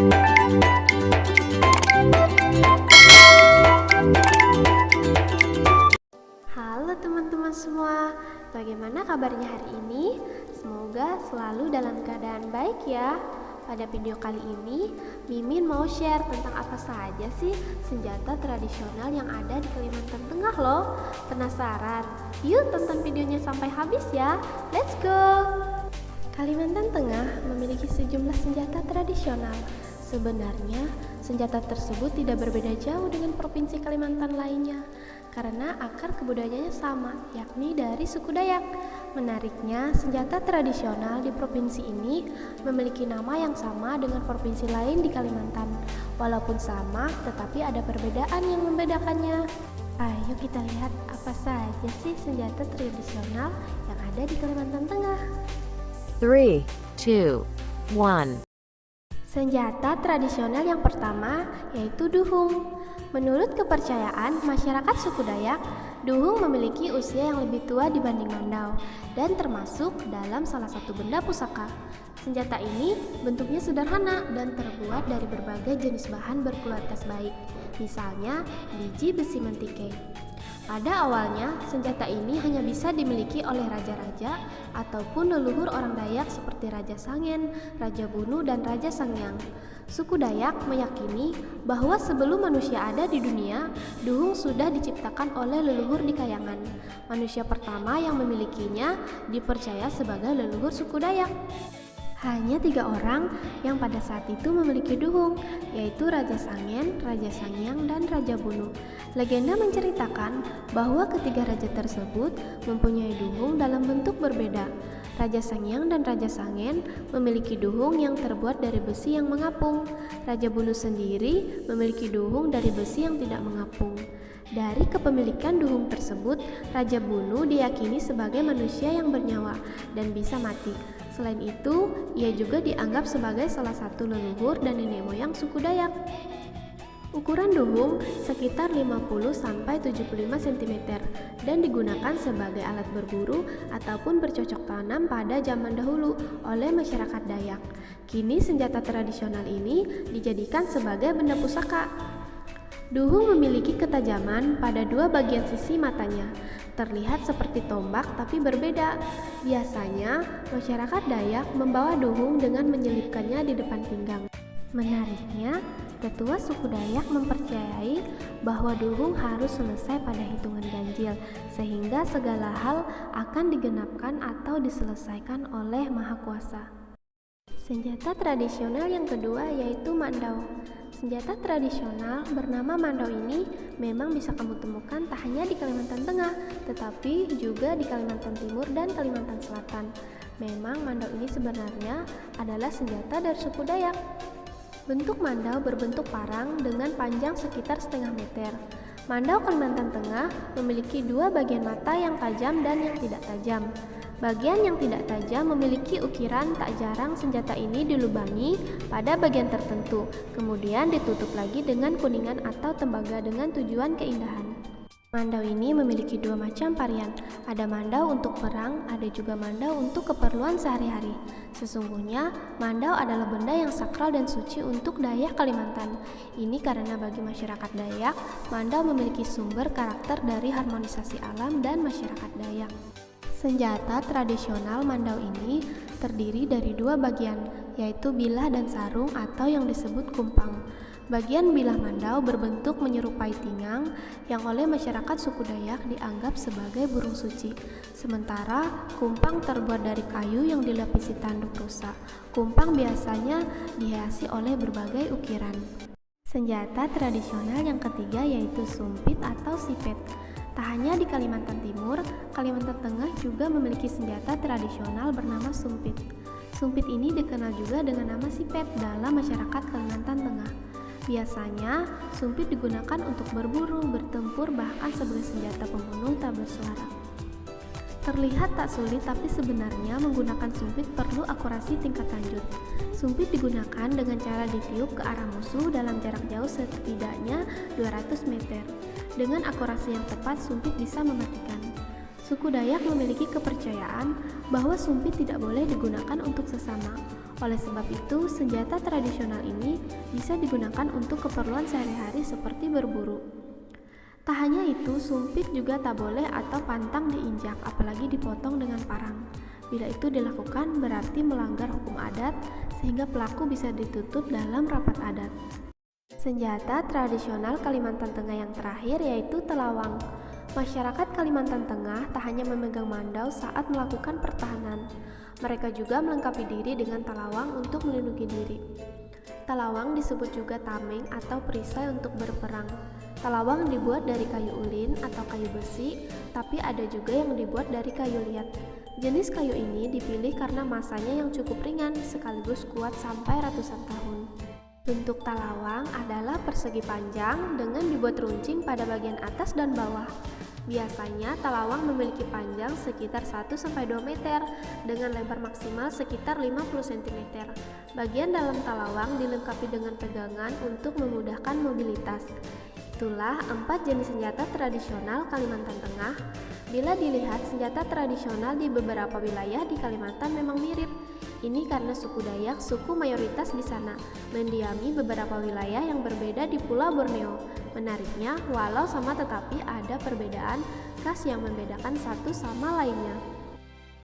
Halo teman-teman semua, bagaimana kabarnya hari ini? Semoga selalu dalam keadaan baik ya. Pada video kali ini, Mimin mau share tentang apa saja sih senjata tradisional yang ada di Kalimantan Tengah loh. Penasaran? Yuk tonton videonya sampai habis ya. Let's go! Kalimantan Tengah memiliki sejumlah senjata tradisional. Sebenarnya, senjata tersebut tidak berbeda jauh dengan provinsi Kalimantan lainnya, karena akar kebudayaannya sama, yakni dari suku Dayak. Menariknya, senjata tradisional di provinsi ini memiliki nama yang sama dengan provinsi lain di Kalimantan. Walaupun sama, tetapi ada perbedaan yang membedakannya. Ayo kita lihat apa saja sih senjata tradisional yang ada di Kalimantan Tengah. 3, 2, 1. Senjata tradisional yang pertama yaitu duhung. Menurut kepercayaan masyarakat suku Dayak, duhung memiliki usia yang lebih tua dibanding mandau dan termasuk dalam salah satu benda pusaka. Senjata ini bentuknya sederhana dan terbuat dari berbagai jenis bahan berkualitas baik, misalnya biji besi mentike. Pada awalnya, senjata ini hanya bisa dimiliki oleh raja-raja ataupun leluhur orang Dayak seperti Raja Sangen, Raja Bunu, dan Raja Sangyang. Suku Dayak meyakini bahwa sebelum manusia ada di dunia, duhung sudah diciptakan oleh leluhur di Kayangan. Manusia pertama yang memilikinya dipercaya sebagai leluhur suku Dayak. Hanya 3 orang yang pada saat itu memiliki duhung, yaitu Raja Sangen, Raja Sangyang, dan Raja Bunu. Legenda menceritakan bahwa ketiga raja tersebut mempunyai duhung dalam bentuk berbeda. Raja Sangyang dan Raja Sangen memiliki duhung yang terbuat dari besi yang mengapung. Raja Bunu sendiri memiliki duhung dari besi yang tidak mengapung. Dari kepemilikan duhung tersebut, Raja Bunu diyakini sebagai manusia yang bernyawa dan bisa mati. Selain itu, ia juga dianggap sebagai salah satu leluhur dan nenek moyang suku Dayak. Ukuran duhung sekitar 50-75 cm dan digunakan sebagai alat berburu ataupun bercocok tanam pada zaman dahulu oleh masyarakat Dayak. Kini senjata tradisional ini dijadikan sebagai benda pusaka. Duhung memiliki ketajaman pada 2 bagian sisi matanya, terlihat seperti tombak tapi berbeda. Biasanya, masyarakat Dayak membawa duhung dengan menyelipkannya di depan pinggang. Menariknya, tetua suku Dayak mempercayai bahwa duhung harus selesai pada hitungan ganjil, sehingga segala hal akan digenapkan atau diselesaikan oleh Maha Kuasa. Senjata tradisional yang kedua yaitu mandau. Senjata tradisional bernama mandau ini memang bisa kamu temukan tak hanya di Kalimantan Tengah, tetapi juga di Kalimantan Timur dan Kalimantan Selatan. Memang mandau ini sebenarnya adalah senjata dari suku Dayak. Bentuk mandau berbentuk parang dengan panjang sekitar setengah meter. Mandau Kalimantan Tengah memiliki 2 bagian mata yang tajam dan yang tidak tajam. Bagian yang tidak tajam memiliki ukiran, tak jarang senjata ini dilubangi pada bagian tertentu, kemudian ditutup lagi dengan kuningan atau tembaga dengan tujuan keindahan. Mandau ini memiliki 2 macam varian, ada mandau untuk perang, ada juga mandau untuk keperluan sehari-hari. Sesungguhnya, mandau adalah benda yang sakral dan suci untuk Dayak Kalimantan. Ini karena bagi masyarakat Dayak, mandau memiliki sumber karakter dari harmonisasi alam dan masyarakat Dayak. Senjata tradisional mandau ini terdiri dari 2 bagian, yaitu bilah dan sarung atau yang disebut kumpang. Bagian bilah mandau berbentuk menyerupai tingang yang oleh masyarakat suku Dayak dianggap sebagai burung suci. Sementara kumpang terbuat dari kayu yang dilapisi tanduk rusa. Kumpang biasanya dihiasi oleh berbagai ukiran. Senjata tradisional yang ketiga yaitu sumpit atau sipet. Tak hanya di Kalimantan Timur, Kalimantan Tengah juga memiliki senjata tradisional bernama sumpit. Sumpit ini dikenal juga dengan nama sipet dalam masyarakat Kalimantan Tengah. Biasanya, sumpit digunakan untuk berburu, bertempur, bahkan sebagai senjata pembunuh tak bersuara. Terlihat tak sulit, tapi sebenarnya menggunakan sumpit perlu akurasi tingkat lanjut. Sumpit digunakan dengan cara ditiup ke arah musuh dalam jarak jauh setidaknya 200 meter. Dengan akurasi yang tepat, sumpit bisa mematikan. Suku Dayak memiliki kepercayaan bahwa sumpit tidak boleh digunakan untuk sesama. Oleh sebab itu, senjata tradisional ini bisa digunakan untuk keperluan sehari-hari seperti berburu. Tak hanya itu, sumpit juga tak boleh atau pantang diinjak, apalagi dipotong dengan parang. Bila itu dilakukan, berarti melanggar hukum adat, sehingga pelaku bisa dituntut dalam rapat adat. Senjata tradisional Kalimantan Tengah yang terakhir yaitu telawang. Masyarakat Kalimantan Tengah tak hanya memegang mandau saat melakukan pertahanan, mereka juga melengkapi diri dengan telawang untuk melindungi diri. Telawang disebut juga tameng atau perisai untuk berperang. Telawang dibuat dari kayu ulin atau kayu besi, tapi ada juga yang dibuat dari kayu liat. Jenis kayu ini dipilih karena masanya yang cukup ringan sekaligus kuat sampai ratusan tahun. Bentuk telawang adalah persegi panjang dengan dibuat runcing pada bagian atas dan bawah. Biasanya telawang memiliki panjang sekitar 1-2 meter dengan lebar maksimal sekitar 50 cm. Bagian dalam telawang dilengkapi dengan pegangan untuk memudahkan mobilitas. Itulah 4 jenis senjata tradisional Kalimantan Tengah. Bila dilihat, senjata tradisional di beberapa wilayah di Kalimantan memang mirip. Ini karena suku Dayak, suku mayoritas di sana, mendiami beberapa wilayah yang berbeda di Pulau Borneo. Menariknya, walau sama tetapi ada perbedaan khas yang membedakan satu sama lainnya.